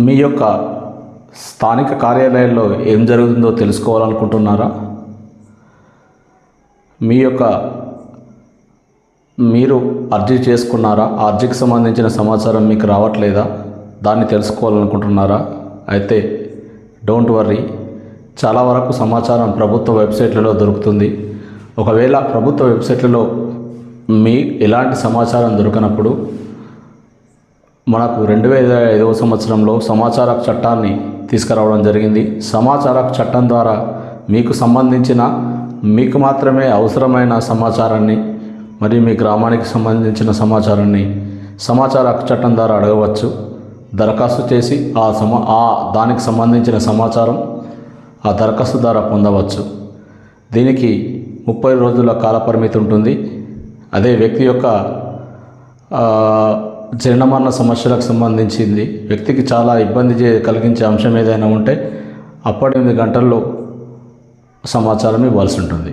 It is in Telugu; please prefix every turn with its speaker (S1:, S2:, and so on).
S1: మీ యొక్క స్థానిక కార్యాలయాల్లో ఏం జరుగుతుందో తెలుసుకోవాలనుకుంటున్నారా? మీరు అర్జీ చేసుకున్నారా? ఆ అర్జీకి సంబంధించిన సమాచారం మీకు రావట్లేదా? దాన్ని తెలుసుకోవాలనుకుంటున్నారా? అయితే డోంట్ వర్రీ, చాలా వరకు సమాచారం ప్రభుత్వ వెబ్సైట్లలో దొరుకుతుంది. ఒకవేళ ప్రభుత్వ వెబ్సైట్లలో ఎలాంటి సమాచారం దొరకనప్పుడు మనకు 2005వ సంవత్సరంలో సమాచార హక్కు చట్టాన్ని తీసుకురావడం జరిగింది. సమాచార హక్కు చట్టం ద్వారా మీకు మాత్రమే అవసరమైన సమాచారాన్ని మరియు మీ గ్రామానికి సంబంధించిన సమాచారాన్ని సమాచార హక్కు చట్టం ద్వారా అడగవచ్చు. దరఖాస్తు చేసి దానికి సంబంధించిన సమాచారం ఆ దరఖాస్తు ద్వారా పొందవచ్చు. దీనికి 30 రోజుల కాలపరిమితి ఉంటుంది. అదే వ్యక్తి యొక్క జనన సమస్యలకు సంబంధించింది వ్యక్తికి చాలా ఇబ్బంది కలిగించే అంశం ఏదైనా ఉంటే అప్పటి 8 గంటల్లో సమాచారం ఇవ్వాల్సి ఉంటుంది.